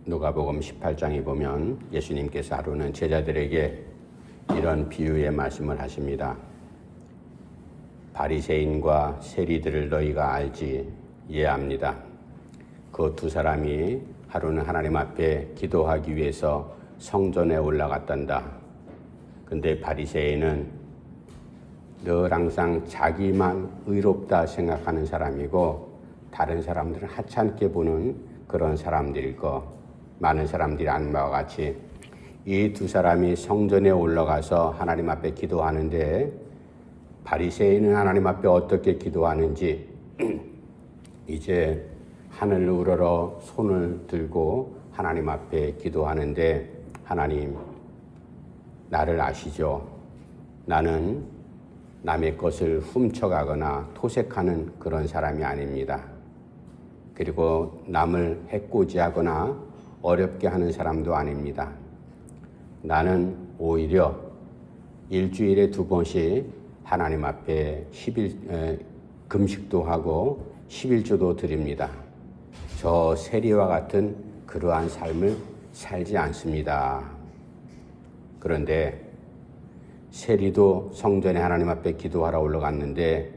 누가복음 18장에 보면 예수님께서 하루는 제자들에게 이런 비유의 말씀을 하십니다. 바리새인과 세리들을 너희가 알지 이해합니다. 그 두 사람이 하루는 하나님 앞에 기도하기 위해서 성전에 올라갔단다. 근데 바리새인은 늘 항상 자기만 의롭다 생각하는 사람이고 다른 사람들은 하찮게 보는 그런 사람들이고, 많은 사람들이 안마와 같이 이 두 사람이 성전에 올라가서 하나님 앞에 기도하는데, 바리새인은 하나님 앞에 어떻게 기도하는지 이제 하늘을 우러러 손을 들고 하나님 앞에 기도하는데, 하나님 나를 아시죠? 나는 남의 것을 훔쳐가거나 토색하는 그런 사람이 아닙니다. 그리고 남을 해코지하거나 어렵게 하는 사람도 아닙니다. 나는 오히려 일주일에 2번씩 하나님 앞에 금식도 하고 11조도 드립니다. 저 세리와 같은 그러한 삶을 살지 않습니다. 그런데 세리도 성전에 하나님 앞에 기도하러 올라갔는데,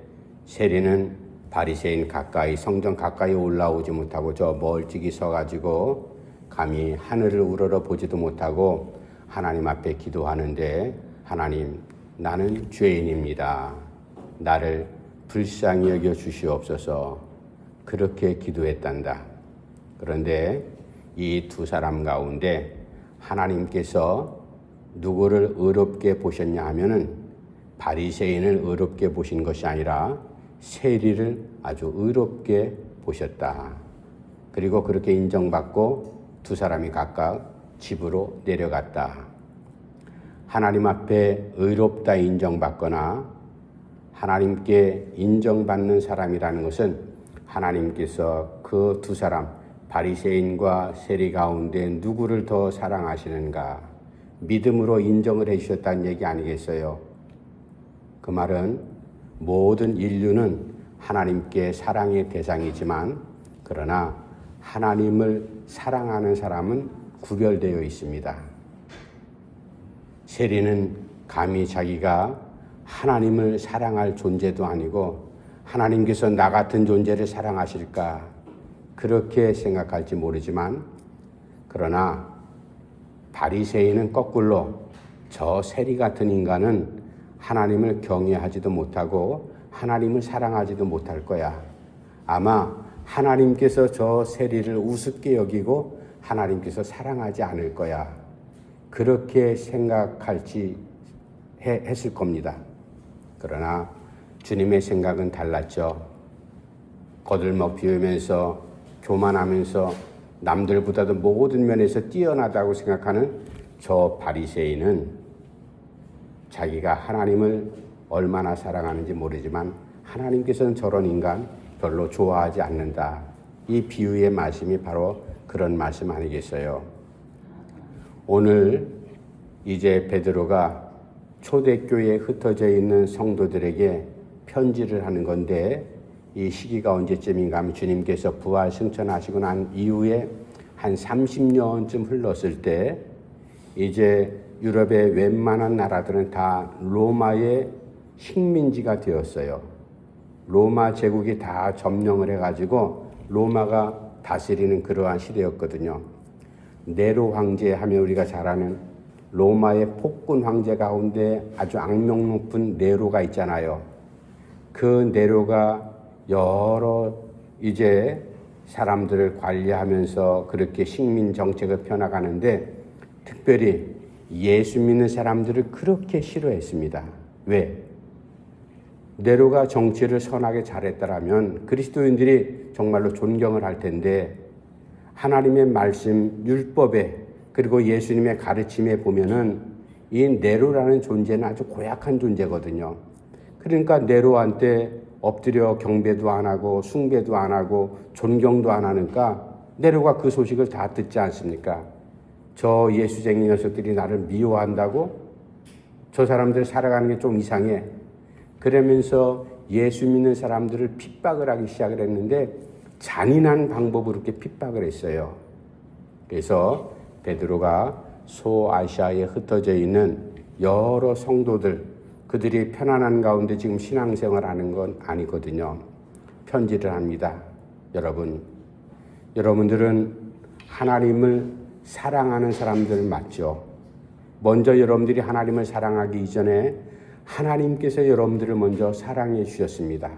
세리는 바리새인 가까이, 성전 가까이 올라오지 못하고 저 멀찍이 서가지고 감히 하늘을 우러러 보지도 못하고 하나님 앞에 기도하는데, 하나님 나는 죄인입니다. 나를 불쌍히 여겨 주시옵소서. 그렇게 기도했단다. 그런데 이 두 사람 가운데 하나님께서 누구를 의롭게 보셨냐 하면은 바리새인을 의롭게 보신 것이 아니라 세리를 아주 의롭게 보셨다. 그리고 그렇게 인정받고 두 사람이 각각 집으로 내려갔다. 하나님 앞에 의롭다 인정받거나 하나님께 인정받는 사람이라는 것은 하나님께서 그 두 사람 바리새인과 세리 가운데 누구를 더 사랑하시는가 믿음으로 인정을 해주셨다는 얘기 아니겠어요? 그 말은 모든 인류는 하나님께 사랑의 대상이지만, 그러나 하나님을 사랑하는 사람은 구별되어 있습니다. 세리는 감히 자기가 하나님을 사랑할 존재도 아니고 하나님께서 나 같은 존재를 사랑하실까 그렇게 생각할지 모르지만, 그러나 바리새인은 거꾸로 저 세리 같은 인간은 하나님을 경외하지도 못하고 하나님을 사랑하지도 못할 거야. 아마 하나님께서 저 세리를 우습게 여기고 하나님께서 사랑하지 않을 거야. 그렇게 생각할지 했을 겁니다. 그러나 주님의 생각은 달랐죠. 거들먹 피우면서 교만하면서 남들보다도 모든 면에서 뛰어나다고 생각하는 저 바리새인은 자기가 하나님을 얼마나 사랑하는지 모르지만 하나님께서는 저런 인간 별로 좋아하지 않는다. 이 비유의 말씀이 바로 그런 말씀 아니겠어요? 오늘 이제 베드로가 초대교회에 흩어져 있는 성도들에게 편지를 하는 건데, 이 시기가 언제쯤인가 하면 주님께서 부활 승천하시고 난 이후에 한 30년쯤 흘렀을 때 이제 유럽의 웬만한 나라들은 다 로마의 식민지가 되었어요. 로마 제국이 다 점령을 해가지고 로마가 다스리는 그러한 시대였거든요. 네로 황제 하면 우리가 잘 아는 로마의 폭군 황제 가운데 아주 악명 높은 네로가 있잖아요. 그 네로가 여러 이제 사람들을 관리하면서 그렇게 식민 정책을 펴나가는데, 특별히 예수 믿는 사람들을 그렇게 싫어했습니다. 왜? 네로가 정치를 선하게 잘했더라면 그리스도인들이 정말로 존경을 할 텐데, 하나님의 말씀, 율법에 그리고 예수님의 가르침에 보면은 이 네로라는 존재는 아주 고약한 존재거든요. 그러니까 네로한테 엎드려 경배도 안 하고 숭배도 안 하고 존경도 안 하니까 네로가 그 소식을 다 듣지 않습니까? 저 예수쟁이 녀석들이 나를 미워한다고? 저 사람들 살아가는 게 좀 이상해. 그러면서 예수 믿는 사람들을 핍박을 하기 시작을 했는데, 잔인한 방법으로 이렇게 핍박을 했어요. 그래서 베드로가 소아시아에 흩어져 있는 여러 성도들, 그들이 편안한 가운데 지금 신앙생활하는 건 아니거든요. 편지를 합니다. 여러분들은 하나님을 사랑하는 사람들 맞죠? 먼저 여러분들이 하나님을 사랑하기 이전에 하나님께서 여러분들을 먼저 사랑해 주셨습니다.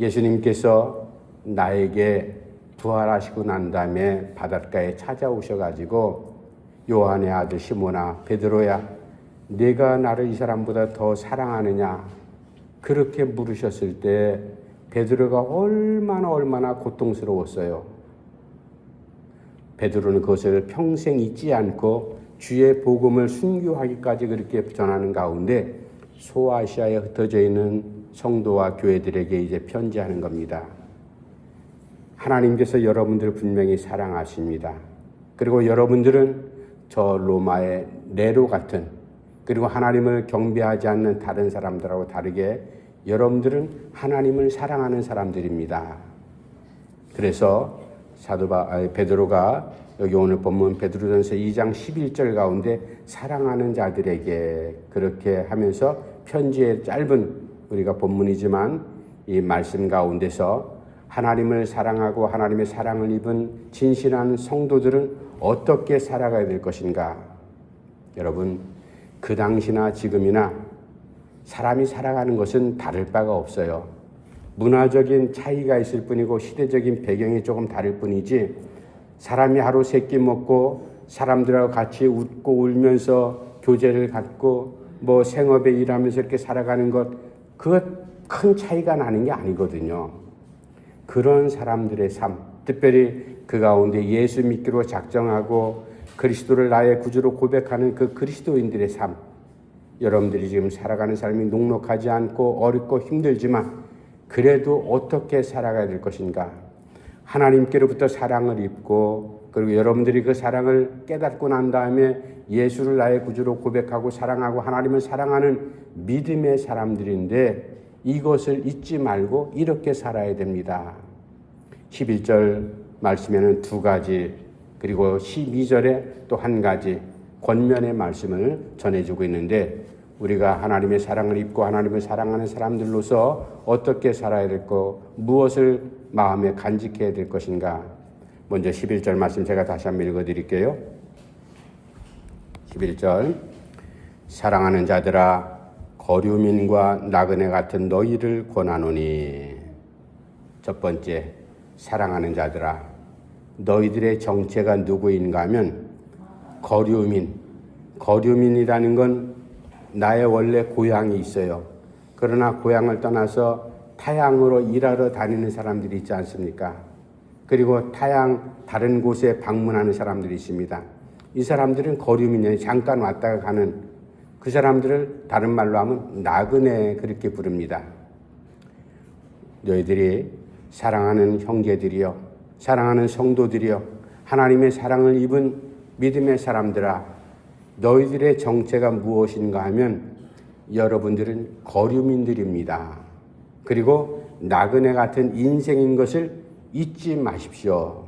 예수님께서 나에게 부활하시고 난 다음에 바닷가에 찾아오셔가지고 요한의 아들 시몬아, 베드로야, 네가 나를 이 사람보다 더 사랑하느냐? 그렇게 물으셨을 때 베드로가 얼마나 고통스러웠어요. 베드로는 그것을 평생 잊지 않고 주의 복음을 순교하기까지 그렇게 전하는 가운데 소아시아에 흩어져 있는 성도와 교회들에게 이제 편지하는 겁니다. 하나님께서 여러분들을 분명히 사랑하십니다. 그리고 여러분들은 저 로마의 네로 같은, 그리고 하나님을 경배하지 않는 다른 사람들하고 다르게 여러분들은 하나님을 사랑하는 사람들입니다. 그래서 베드로가 여기 오늘 본문 베드로전서 2장 11절 가운데 사랑하는 자들에게 그렇게 하면서 편지의 짧은 우리가 본문이지만 이 말씀 가운데서 하나님을 사랑하고 하나님의 사랑을 입은 진실한 성도들은 어떻게 살아가야 될 것인가? 여러분, 그 당시나 지금이나 사람이 살아가는 것은 다를 바가 없어요. 문화적인 차이가 있을 뿐이고 시대적인 배경이 조금 다를 뿐이지, 사람이 하루 세 끼 먹고 사람들하고 같이 웃고 울면서 교제를 갖고 생업에 일하면서 이렇게 살아가는 것, 그것 큰 차이가 나는 게 아니거든요. 그런 사람들의 삶, 특별히 그 가운데 예수 믿기로 작정하고 그리스도를 나의 구주로 고백하는 그 그리스도인들의 삶, 여러분들이 지금 살아가는 삶이 녹록하지 않고 어렵고 힘들지만 그래도 어떻게 살아가야 될 것인가? 하나님께로부터 사랑을 입고, 그리고 여러분들이 그 사랑을 깨닫고 난 다음에 예수를 나의 구주로 고백하고 사랑하고 하나님을 사랑하는 믿음의 사람들인데, 이것을 잊지 말고 이렇게 살아야 됩니다. 11절 말씀에는 두 가지, 그리고 12절에 또 한 가지 권면의 말씀을 전해주고 있는데, 우리가 하나님의 사랑을 입고 하나님을 사랑하는 사람들로서 어떻게 살아야 될까, 무엇을 마음에 간직해야 될 것인가. 먼저 11절 말씀 제가 다시 한번 읽어드릴게요. 11절, 사랑하는 자들아, 거류민과 나그네 같은 너희를 권하노니. 첫 번째, 사랑하는 자들아, 너희들의 정체가 누구인가 하면 거류민이라는 건 나의 원래 고향이 있어요. 그러나 고향을 떠나서 타향으로 일하러 다니는 사람들이 있지 않습니까? 그리고 다른 곳에 방문하는 사람들이 있습니다. 이 사람들은 거류민이에요. 잠깐 왔다가 가는 그 사람들을 다른 말로 하면 나그네, 그렇게 부릅니다. 너희들이 사랑하는 형제들이여, 사랑하는 성도들이여, 하나님의 사랑을 입은 믿음의 사람들아, 너희들의 정체가 무엇인가 하면 여러분들은 거류민들입니다. 그리고 나그네 같은 인생인 것을 잊지 마십시오.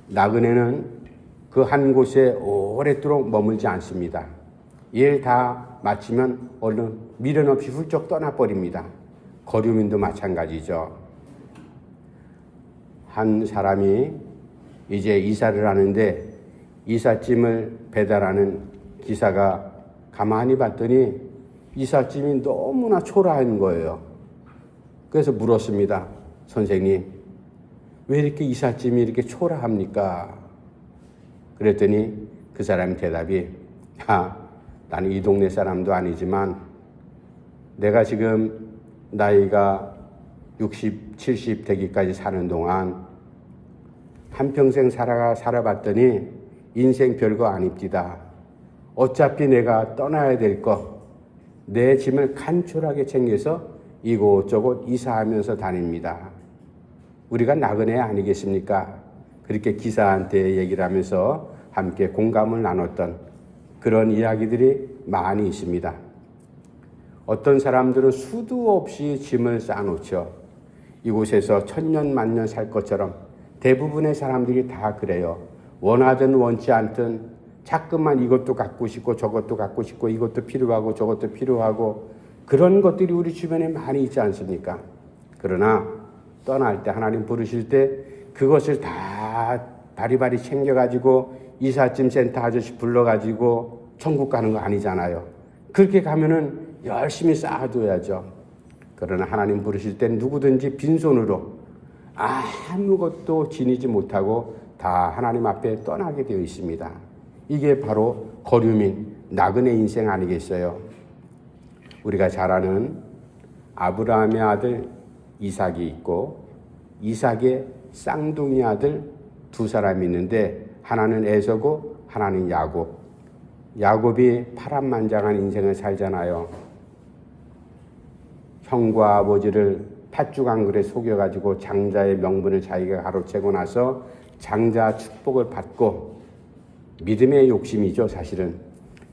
나그네는 그 한 곳에 오랫도록 머물지 않습니다. 일 다 마치면 얼른 미련 없이 훌쩍 떠나버립니다. 거류민도 마찬가지죠. 한 사람이 이제 이사를 하는데 이삿짐을 배달하는 기사가 가만히 봤더니 이삿짐이 너무나 초라한 거예요. 그래서 물었습니다. 선생님, 왜 이렇게 이삿짐이 이렇게 초라합니까? 그랬더니 그 사람 대답이, 나는 이 동네 사람도 아니지만 내가 지금 나이가 60, 70 되기까지 사는 동안 한평생 살아봤더니 인생 별거 아닙니다. 어차피 내가 떠나야 될 것, 내 짐을 간촐하게 챙겨서 이곳저곳 이사하면서 다닙니다. 우리가 나그네 아니겠습니까? 그렇게 기사한테 얘기를 하면서 함께 공감을 나눴던 그런 이야기들이 많이 있습니다. 어떤 사람들은 수도 없이 짐을 쌓아놓죠. 이곳에서 천년 만년 살 것처럼 대부분의 사람들이 다 그래요. 원하든 원치 않든 자꾸만 이것도 갖고 싶고 저것도 갖고 싶고 이것도 필요하고 저것도 필요하고 그런 것들이 우리 주변에 많이 있지 않습니까? 그러나 떠날 때 하나님 부르실 때 그것을 다 바리바리 챙겨가지고 이삿짐 센터 아저씨 불러가지고 천국 가는 거 아니잖아요. 그렇게 가면은 열심히 쌓아둬야죠. 그러나 하나님 부르실 땐 누구든지 빈손으로 아무것도 지니지 못하고 다 하나님 앞에 떠나게 되어 있습니다. 이게 바로 거류민, 나그네 인생 아니겠어요? 우리가 잘 아는 아브라함의 아들 이삭이 있고 이삭의 쌍둥이 아들 두 사람이 있는데 하나는 에서고 하나는 야곱. 야곱이 파란만장한 인생을 살잖아요. 형과 아버지를 팥죽 한 그릇에 속여가지고 장자의 명분을 자기가 가로채고 나서 장자 축복을 받고 믿음의 욕심이죠, 사실은.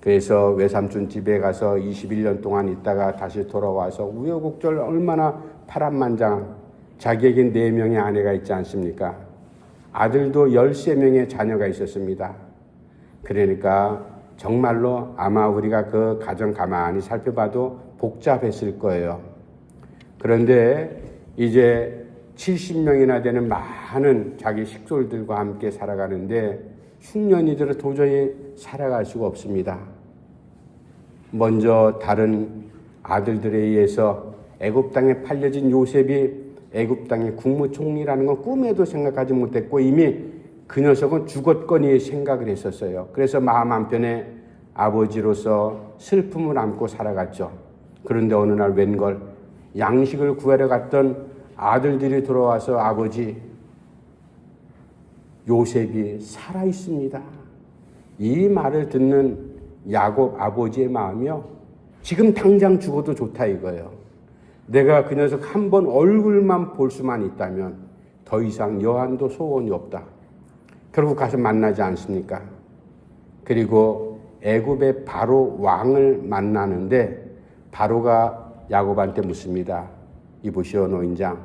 그래서 외삼촌 집에 가서 21년 동안 있다가 다시 돌아와서 우여곡절 얼마나 파란만장, 자기에겐 4명의 아내가 있지 않습니까? 아들도 13명의 자녀가 있었습니다. 그러니까 정말로 아마 우리가 그 가정 가만히 살펴봐도 복잡했을 거예요. 그런데 이제 70명이나 되는 많은 자기 식솔들과 함께 살아가는데 흉년이들은 도저히 살아갈 수가 없습니다. 먼저 다른 아들들에 의해서 애굽 땅에 팔려진 요셉이 애굽 땅의 국무총리라는 건 꿈에도 생각하지 못했고 이미 그 녀석은 죽었거니 생각을 했었어요. 그래서 마음 한편에 아버지로서 슬픔을 안고 살아갔죠. 그런데 어느 날 웬걸 양식을 구하러 갔던 아들들이 돌아와서 아버지, 요셉이 살아 있습니다. 이 말을 듣는 야곱 아버지의 마음이요. 지금 당장 죽어도 좋다 이거예요. 내가 그 녀석 한 번 얼굴만 볼 수만 있다면 더 이상 여한도 소원이 없다. 결국 가서 만나지 않습니까? 그리고 애굽의 바로 왕을 만나는데 바로가 야곱한테 묻습니다. 이보시오 노인장,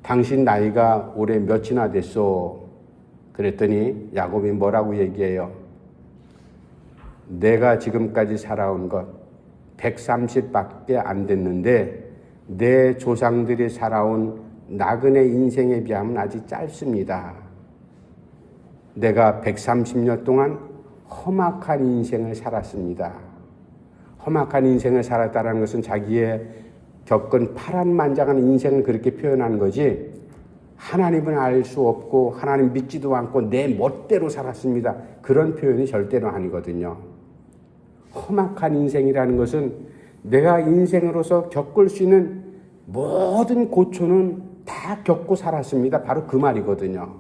당신 나이가 올해 몇이나 됐소? 그랬더니 야곱이 뭐라고 얘기해요? 내가 지금까지 살아온 것 130밖에 안 됐는데 내 조상들이 살아온 나그네 인생에 비하면 아직 짧습니다. 내가 130년 동안 험악한 인생을 살았습니다. 험악한 인생을 살았다는 것은 자기의 겪은 파란만장한 인생을 그렇게 표현하는 거지 하나님은 알 수 없고 하나님 믿지도 않고 내 멋대로 살았습니다. 그런 표현이 절대로 아니거든요. 험악한 인생이라는 것은 내가 인생으로서 겪을 수 있는 모든 고초는 다 겪고 살았습니다. 바로 그 말이거든요.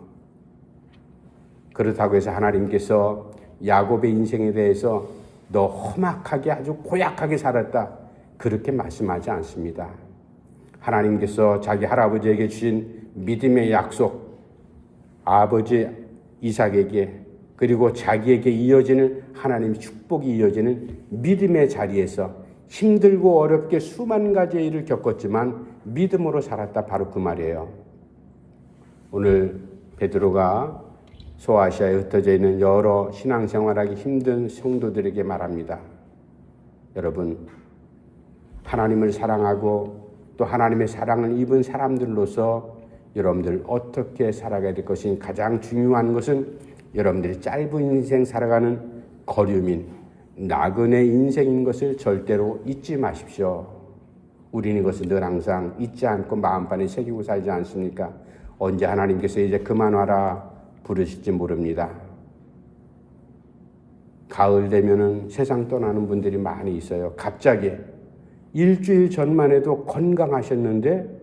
그렇다고 해서 하나님께서 야곱의 인생에 대해서 너 험악하게 아주 고약하게 살았다 그렇게 말씀하지 않습니다. 하나님께서 자기 할아버지에게 주신 믿음의 약속, 아버지 이삭에게 그리고 자기에게 이어지는 하나님의 축복이 이어지는 믿음의 자리에서 힘들고 어렵게 수만 가지의 일을 겪었지만 믿음으로 살았다 바로 그 말이에요. 오늘 베드로가 소아시아에 흩어져 있는 여러 신앙생활하기 힘든 성도들에게 말합니다. 여러분, 하나님을 사랑하고 또 하나님의 사랑을 입은 사람들로서 여러분들 어떻게 살아가야 될 것이 가장 중요한 것은 여러분들이 짧은 인생 살아가는 거류민, 나그네 인생인 것을 절대로 잊지 마십시오. 우리는 이것을 늘 항상 잊지 않고 마음판에 새기고 살지 않습니까? 언제 하나님께서 이제 그만 와라 부르실지 모릅니다. 가을 되면은 세상 떠나는 분들이 많이 있어요. 갑자기 일주일 전만 해도 건강하셨는데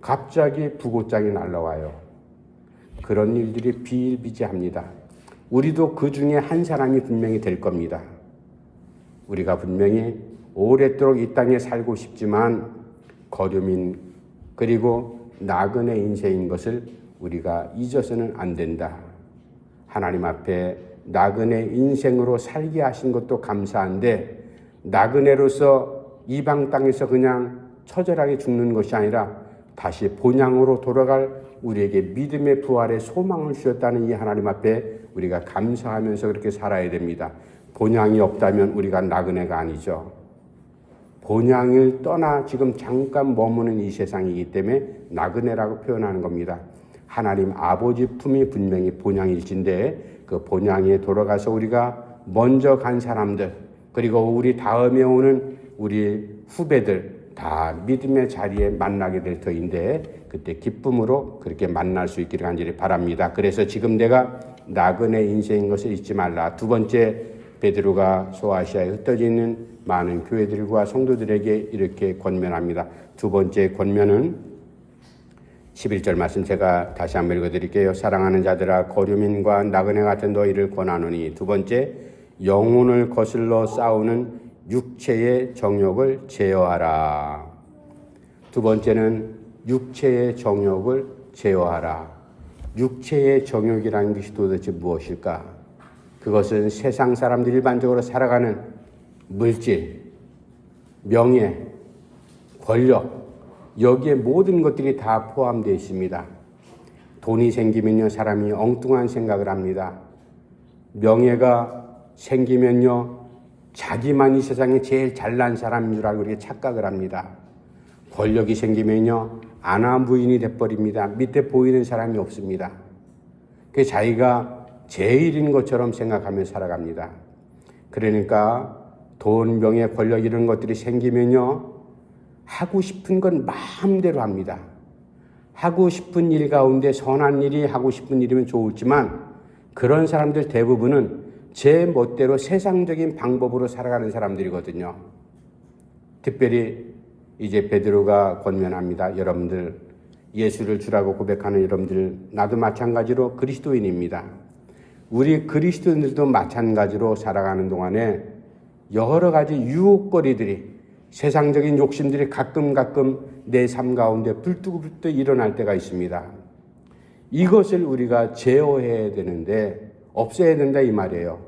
갑자기 부고장이 날라와요. 그런 일들이 비일비재합니다. 우리도 그 중에 한 사람이 분명히 될 겁니다. 우리가 분명히 오랫도록 이 땅에 살고 싶지만 거류민 그리고 나그네 인생인 것을 우리가 잊어서는 안 된다. 하나님 앞에 나그네 인생으로 살게 하신 것도 감사한데 나그네로서 이방 땅에서 그냥 처절하게 죽는 것이 아니라 다시 본향으로 돌아갈 우리에게 믿음의 부활의 소망을 주셨다는 이 하나님 앞에 우리가 감사하면서 그렇게 살아야 됩니다. 본향이 없다면 우리가 나그네가 아니죠. 본향을 떠나 지금 잠깐 머무는 이 세상이기 때문에 나그네라고 표현하는 겁니다. 하나님 아버지 품이 분명히 본향일진데 그 본향에 돌아가서 우리가 먼저 간 사람들, 그리고 우리 다음에 오는 우리 후배들 다 믿음의 자리에 만나게 될 터인데 그때 기쁨으로 그렇게 만날 수 있기를 간절히 바랍니다. 그래서 지금 내가 나그네 인생인 것을 잊지 말라. 두 번째, 베드로가 소아시아에 흩어져 있는 많은 교회들과 성도들에게 이렇게 권면합니다. 두 번째 권면은 11절 말씀 제가 다시 한번 읽어드릴게요. 사랑하는 자들아, 거류민과 나그네 같은 너희를 권하노니. 두 번째, 영혼을 거슬러 싸우는 육체의 정욕을 제어하라. 두 번째는 육체의 정욕을 제어하라. 육체의 정욕이라는 것이 도대체 무엇일까? 그것은 세상 사람들이 일반적으로 살아가는 물질, 명예, 권력, 여기에 모든 것들이 다 포함되어 있습니다. 돈이 생기면요, 사람이 엉뚱한 생각을 합니다. 명예가 생기면요, 자기만 이 세상에 제일 잘난 사람인 줄 알고 이렇게 착각을 합니다. 권력이 생기면요, 아나무인이 돼버립니다. 밑에 보이는 사람이 없습니다. 그 자기가 제일인 것처럼 생각하며 살아갑니다. 그러니까 돈, 명예, 권력 이런 것들이 생기면요, 하고 싶은 건 마음대로 합니다. 하고 싶은 일 가운데 선한 일이 하고 싶은 일이면 좋지만 그런 사람들 대부분은 제 멋대로 세상적인 방법으로 살아가는 사람들이거든요. 특별히 이제 베드로가 권면합니다. 여러분들, 예수를 주라고 고백하는 여러분들, 나도 마찬가지로 그리스도인입니다. 우리 그리스도인들도 마찬가지로 살아가는 동안에 여러 가지 유혹거리들이, 세상적인 욕심들이 가끔 내 삶 가운데 불뚝불뚝 일어날 때가 있습니다. 이것을 우리가 제어해야 되는데 없애야 된다 이 말이에요.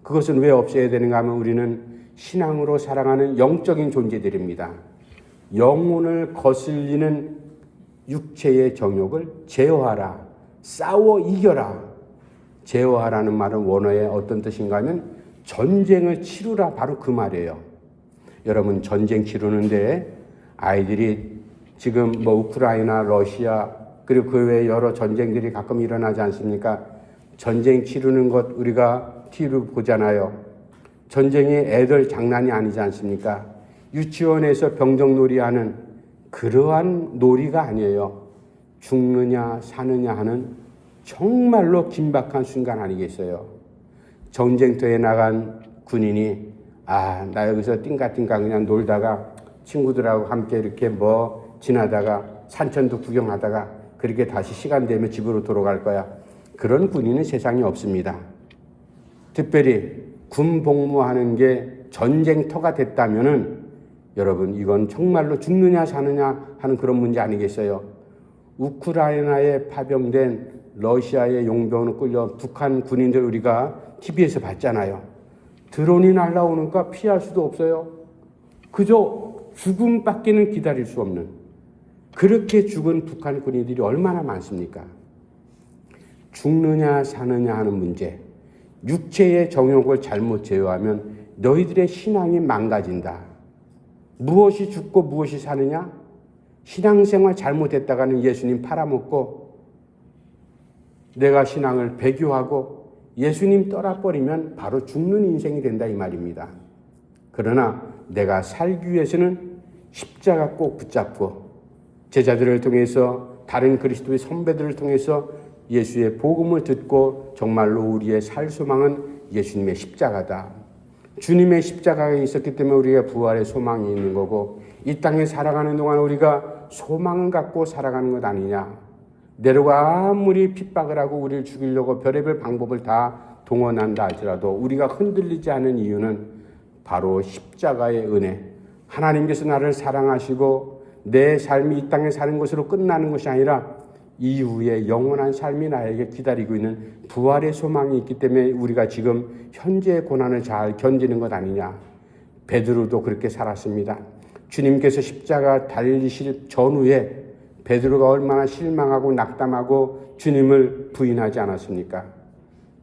그것은 왜 없애야 되는가 하면 우리는 신앙으로 살아가는 영적인 존재들입니다. 영혼을 거슬리는 육체의 정욕을 제어하라. 싸워 이겨라. 제어하라는 말은 원어에 어떤 뜻인가 하면 전쟁을 치르라, 바로 그 말이에요. 여러분, 전쟁 치르는데 아이들이 지금 우크라이나, 러시아, 그리고 그 외에 여러 전쟁들이 가끔 일어나지 않습니까? 전쟁 치르는 것 우리가 TV로 보잖아요. 전쟁이 애들 장난이 아니지 않습니까? 유치원에서 병정놀이 하는 그러한 놀이가 아니에요. 죽느냐 사느냐 하는 정말로 긴박한 순간 아니겠어요? 전쟁터에 나간 군인이 나 여기서 띵가띵가 그냥 놀다가 친구들하고 함께 이렇게 지나다가 산천도 구경하다가 그렇게 다시 시간 되면 집으로 돌아갈 거야. 그런 군인은 세상에 없습니다. 특별히 군 복무하는 게 전쟁터가 됐다면은 여러분, 이건 정말로 죽느냐 사느냐 하는 그런 문제 아니겠어요? 우크라이나에 파병된 러시아의 용병으로 끌려 북한 군인들 우리가 TV에서 봤잖아요. 드론이 날아오니까 피할 수도 없어요. 그저 죽음밖에는 기다릴 수 없는, 그렇게 죽은 북한 군인들이 얼마나 많습니까? 죽느냐 사느냐 하는 문제, 육체의 정욕을 잘못 제어하면 너희들의 신앙이 망가진다. 무엇이 죽고 무엇이 사느냐? 신앙생활 잘못했다가는 예수님 팔아먹고 내가 신앙을 배교하고 예수님 떠나버리면 바로 죽는 인생이 된다 이 말입니다. 그러나 내가 살기 위해서는 십자가 꼭 붙잡고 제자들을 통해서, 다른 그리스도의 선배들을 통해서 예수의 복음을 듣고 정말로 우리의 살 소망은 예수님의 십자가다. 주님의 십자가가 있었기 때문에 우리가 부활의 소망이 있는 거고, 이 땅에 살아가는 동안 우리가 소망을 갖고 살아가는 것 아니냐. 네로가 아무리 핍박을 하고 우리를 죽이려고 별의별 방법을 다 동원한다 할지라도 우리가 흔들리지 않은 이유는 바로 십자가의 은혜, 하나님께서 나를 사랑하시고 내 삶이 이 땅에 사는 것으로 끝나는 것이 아니라 이후에 영원한 삶이 나에게 기다리고 있는 부활의 소망이 있기 때문에 우리가 지금 현재의 고난을 잘 견디는 것 아니냐. 베드로도 그렇게 살았습니다. 주님께서 십자가 달리실 전후에 베드로가 얼마나 실망하고 낙담하고 주님을 부인하지 않았습니까?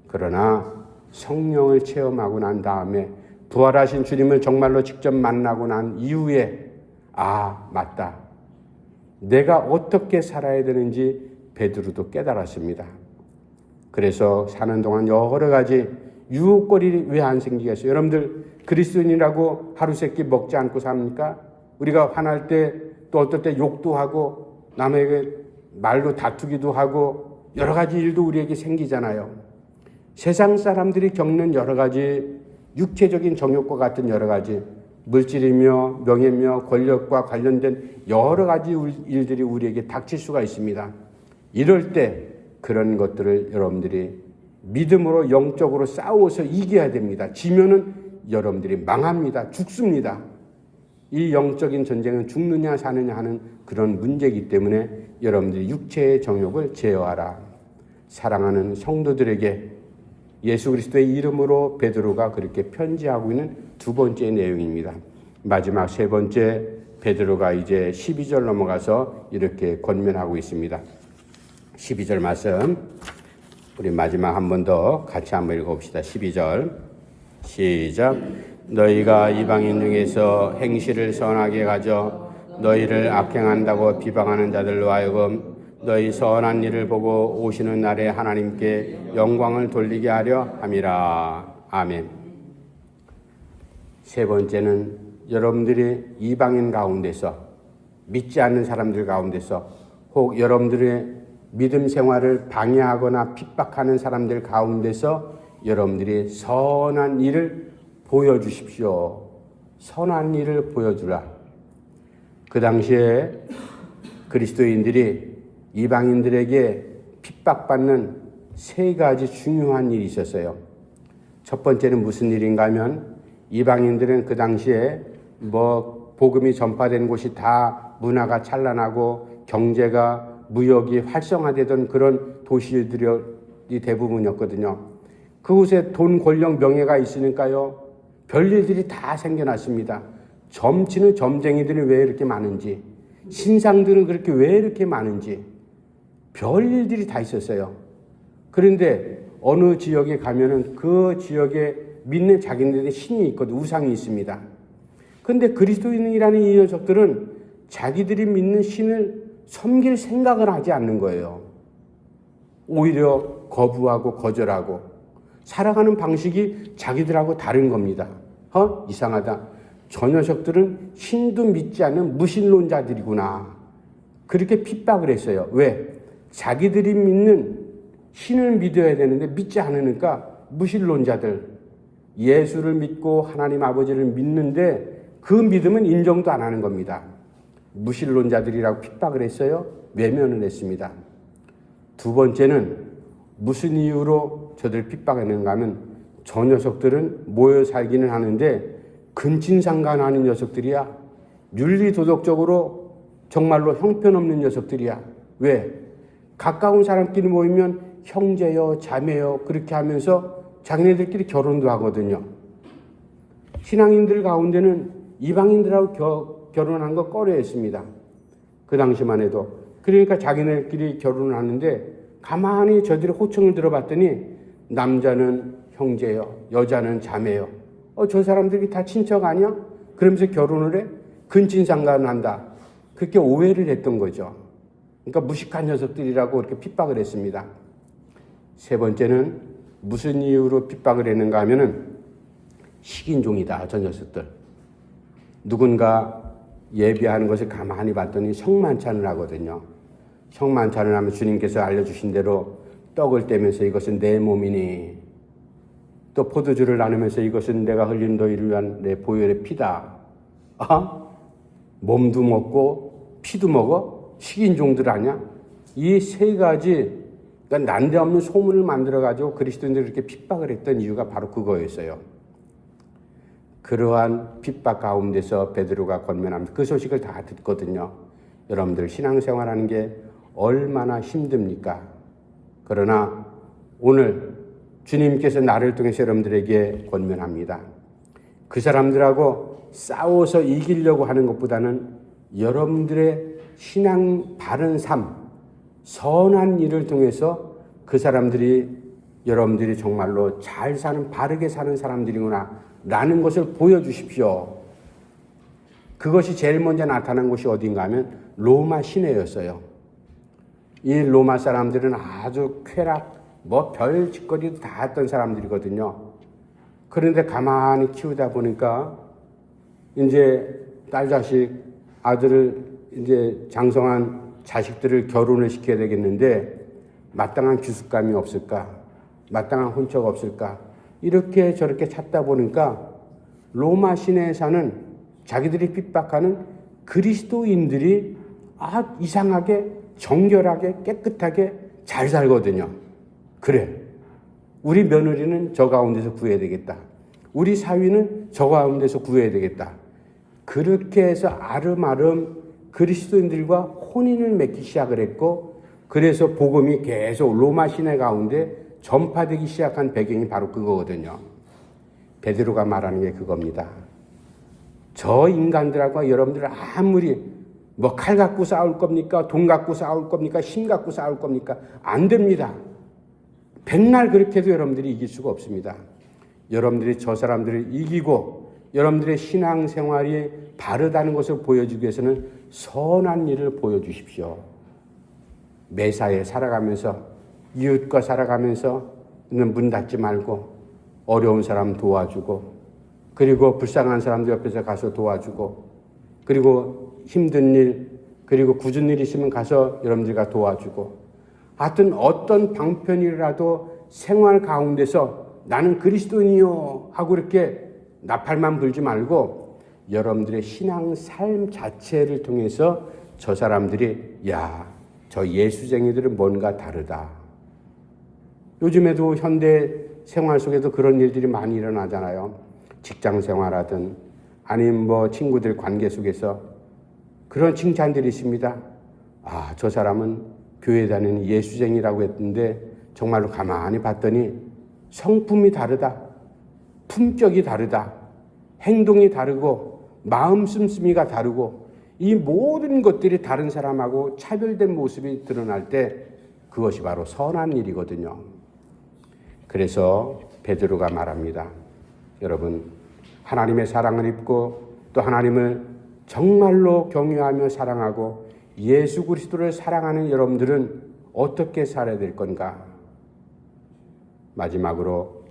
그러나 성령을 체험하고 난 다음에 부활하신 주님을 정말로 직접 만나고 난 이후에 맞다. 내가 어떻게 살아야 되는지 베드로도 깨달았습니다. 그래서 사는 동안 여러 가지 유혹거리 왜 안 생기겠어요? 여러분들 그리스도인이라고 하루 세끼 먹지 않고 삽니까? 우리가 화날 때 또 어떨 때 욕도 하고 남에게 말로 다투기도 하고 여러 가지 일도 우리에게 생기잖아요. 세상 사람들이 겪는 여러 가지 육체적인 정욕과 같은 여러 가지 물질이며 명예며 권력과 관련된 여러 가지 일들이 우리에게 닥칠 수가 있습니다. 이럴 때 그런 것들을 여러분들이 믿음으로 영적으로 싸워서 이겨야 됩니다. 지면은 여러분들이 망합니다. 죽습니다. 이 영적인 전쟁은 죽느냐 사느냐 하는 그런 문제이기 때문에 여러분들이 육체의 정욕을 제어하라. 사랑하는 성도들에게 예수 그리스도의 이름으로 베드로가 그렇게 편지하고 있는 두 번째 내용입니다. 마지막 세 번째 베드로가 이제 12절 넘어가서 이렇게 권면하고 있습니다. 12절 말씀 우리 마지막 한 번 더 같이 한번 읽어봅시다. 12절 시작. 너희가 이방인 중에서 행실을 선하게 가져 너희를 악행한다고 비방하는 자들로 하여금 너희 선한 일을 보고 오시는 날에 하나님께 영광을 돌리게 하려 함이라. 아멘. 세 번째는 여러분들이 이방인 가운데서 믿지 않는 사람들 가운데서 혹 여러분들의 믿음 생활을 방해하거나 핍박하는 사람들 가운데서 여러분들이 선한 일을 보여주십시오. 선한 일을 보여주라. 그 당시에 그리스도인들이 이방인들에게 핍박받는 세 가지 중요한 일이 있었어요. 첫 번째는 무슨 일인가 하면 이방인들은 그 당시에 복음이 전파된 곳이 다 문화가 찬란하고 경제가 무역이 활성화되던 그런 도시들이 대부분이었거든요. 그곳에 돈, 권력, 명예가 있으니까요. 별일들이 다 생겨났습니다. 점치는 점쟁이들이 왜 이렇게 많은지, 신상들은 그렇게 왜 이렇게 많은지 별일들이 다 있었어요. 그런데 어느 지역에 가면은 그 지역에 믿는 자기네들의 신이 있거든, 우상이 있습니다. 그런데 그리스도인이라는 이 녀석들은 자기들이 믿는 신을 섬길 생각을 하지 않는 거예요. 오히려 거부하고 거절하고 살아가는 방식이 자기들하고 다른 겁니다. 이상하다. 저 녀석들은 신도 믿지 않는 무신론자들이구나. 그렇게 핍박을 했어요. 왜? 자기들이 믿는 신을 믿어야 되는데 믿지 않으니까 무신론자들, 예수를 믿고 하나님 아버지를 믿는데 그 믿음은 인정도 안 하는 겁니다. 무신론자들이라고 핍박을 했어요. 외면을 했습니다. 두 번째는 무슨 이유로 저들 핍박했는가 하면 저 녀석들은 모여 살기는 하는데 근친상간하는 녀석들이야. 윤리도덕적으로 정말로 형편없는 녀석들이야. 왜? 가까운 사람끼리 모이면 형제요, 자매요 그렇게 하면서 자기네들끼리 결혼도 하거든요. 신앙인들 가운데는 이방인들하고 결혼한 거 꺼려했습니다. 그 당시만 해도. 그러니까 자기네들끼리 결혼을 하는데 가만히 저들의 호칭을 들어봤더니 남자는 형제요, 여자는 자매요. 저 사람들이 다 친척 아니야? 그러면서 결혼을 해? 근친상간을 한다. 그렇게 오해를 했던 거죠. 그러니까 무식한 녀석들이라고 그렇게 핍박을 했습니다. 세 번째는 무슨 이유로 핍박을 했는가 하면은 식인종이다, 저 녀석들. 누군가 예배하는 것을 가만히 봤더니 성만찬을 하거든요. 성만찬을 하면 주님께서 알려주신 대로 떡을 떼면서 이것은 내 몸이니, 또 포도주를 나누면서 이것은 내가 흘린 너희를 위한 내 보혈의 피다. 몸도 먹고 피도 먹어? 식인종들 아니야? 이 세 가지, 그러니까 난데없는 소문을 만들어가지고 그리스도인들을 이렇게 핍박을 했던 이유가 바로 그거였어요. 그러한 핍박 가운데서 베드로가 권면합니다. 그 소식을 다 듣거든요. 여러분들 신앙생활하는 게 얼마나 힘듭니까? 그러나 오늘 주님께서 나를 통해서 여러분들에게 권면합니다. 그 사람들하고 싸워서 이기려고 하는 것보다는 여러분들의 신앙 바른 삶, 선한 일을 통해서 그 사람들이 여러분들이 정말로 잘 사는 바르게 사는 사람들이구나 라는 것을 보여주십시오. 그것이 제일 먼저 나타난 곳이 어딘가 하면 로마 시내였어요. 이 로마 사람들은 아주 쾌락, 별 짓거리도 다 했던 사람들이거든요. 그런데 가만히 키우다 보니까 이제 딸 자식, 아들을 이제 장성한 자식들을 결혼을 시켜야 되겠는데 마땅한 귀숙감이 없을까? 마땅한 혼처가 없을까? 이렇게 저렇게 찾다 보니까 로마 시내에 사는 자기들이 핍박하는 그리스도인들이 이상하게 정결하게 깨끗하게 잘 살거든요. 그래, 우리 며느리는 저 가운데서 구해야 되겠다. 우리 사위는 저 가운데서 구해야 되겠다. 그렇게 해서 아름아름 그리스도인들과 혼인을 맺기 시작을 했고, 그래서 복음이 계속 로마 시내 가운데 전파되기 시작한 배경이 바로 그거거든요. 베드로가 말하는 게 그겁니다. 저 인간들하고 여러분들 아무리 칼 갖고 싸울 겁니까? 돈 갖고 싸울 겁니까? 힘 갖고 싸울 겁니까? 안 됩니다. 백날 그렇게 해도 여러분들이 이길 수가 없습니다. 여러분들이 저 사람들을 이기고 여러분들의 신앙생활이 바르다는 것을 보여주기 위해서는 선한 일을 보여주십시오. 매사에 살아가면서 이웃과 살아가면서 문 닫지 말고 어려운 사람 도와주고, 그리고 불쌍한 사람들 옆에서 가서 도와주고, 그리고 힘든 일, 그리고 굳은 일 있으면 가서 여러분들과 도와주고, 하여튼 어떤 방편이라도 생활 가운데서 나는 그리스도인이요 하고 이렇게 나팔만 불지 말고 여러분들의 신앙 삶 자체를 통해서 저 사람들이 저 예수쟁이들은 뭔가 다르다. 요즘에도 현대 생활 속에도 그런 일들이 많이 일어나잖아요. 직장 생활하든 아니면 친구들 관계 속에서 그런 칭찬들이 있습니다. 저 사람은 교회 다니는 예수쟁이라고 했는데 정말로 가만히 봤더니 성품이 다르다. 품격이 다르다. 행동이 다르고 마음 씀씀이가 다르고 이 모든 것들이 다른 사람하고 차별된 모습이 드러날 때 그것이 바로 선한 일이거든요. 그래서 베드로가 말합니다. 여러분, 하나님의 사랑을 입고 또 하나님을 정말로 경외하며 사랑하고 예수 그리스도를 사랑하는 여러분들은 어떻게 살아야 될 건가? 마지막으로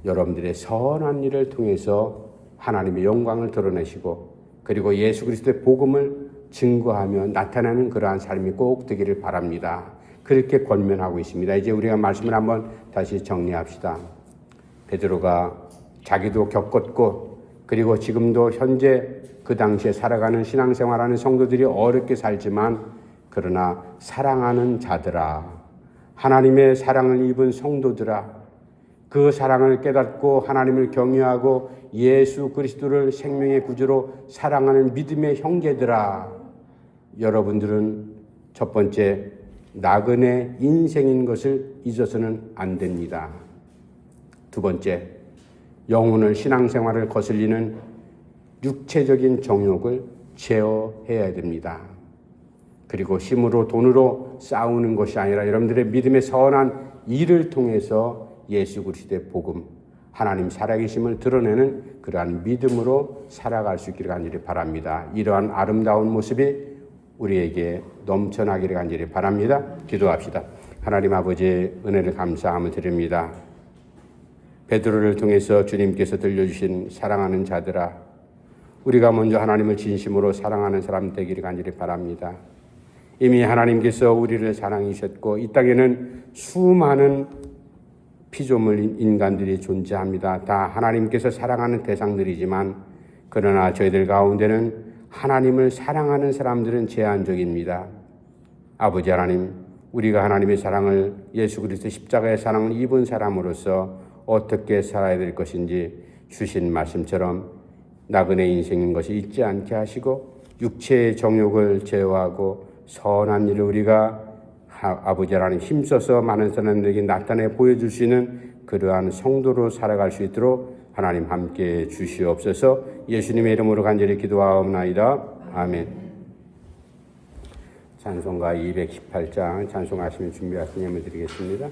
여러분들의 선한 일을 통해서 하나님의 영광을 드러내시고 그리고 예수 그리스도의 복음을 증거하며 나타나는 그러한 삶이 꼭 되기를 바랍니다. 그렇게 권면하고 있습니다. 이제 우리가 말씀을 한번 다시 정리합시다. 베드로가 자기도 겪었고 그리고 지금도 현재 그 당시에 살아가는 신앙생활하는 성도들이 어렵게 살지만 그러나 사랑하는 자들아, 하나님의 사랑을 입은 성도들아, 그 사랑을 깨닫고 하나님을 경외하고 예수 그리스도를 생명의 구주로 사랑하는 믿음의 형제들아, 여러분들은 첫 번째 나그네 인생인 것을 잊어서는 안 됩니다. 두 번째, 영혼을 신앙생활을 거슬리는 육체적인 정욕을 제어해야 됩니다. 그리고 힘으로 돈으로 싸우는 것이 아니라 여러분들의 믿음의 선한 일을 통해서 예수 그리스도의 복음, 하나님 살아계심을 드러내는 그러한 믿음으로 살아갈 수 있기를 간절히 바랍니다. 이러한 아름다운 모습이 우리에게 넘쳐나기를 간절히 바랍니다. 기도합시다. 하나님 아버지, 은혜를 감사함을 드립니다. 베드로를 통해서 주님께서 들려주신 사랑하는 자들아, 우리가 먼저 하나님을 진심으로 사랑하는 사람 되기를 간절히 바랍니다. 이미 하나님께서 우리를 사랑하셨고 이 땅에는 수많은 피조물 인간들이 존재합니다. 다 하나님께서 사랑하는 대상들이지만 그러나 저희들 가운데는 하나님을 사랑하는 사람들은 제한적입니다. 아버지 하나님, 우리가 하나님의 사랑을, 예수 그리스도 십자가의 사랑을 입은 사람으로서 어떻게 살아야 될 것인지 주신 말씀처럼 나그네 인생인 것이 있지 않게 하시고 육체의 정욕을 제어하고 선한 일을 우리가 아버지 하나님 힘써서 많은 사람들에게 나타내 보여줄 수 있는 그러한 성도로 살아갈 수 있도록 하나님 함께 주시옵소서. 예수님의 이름으로 간절히 기도하옵나이다. 아멘. 찬송가 218장 찬송하시면 준비하신 예물 드리겠습니다.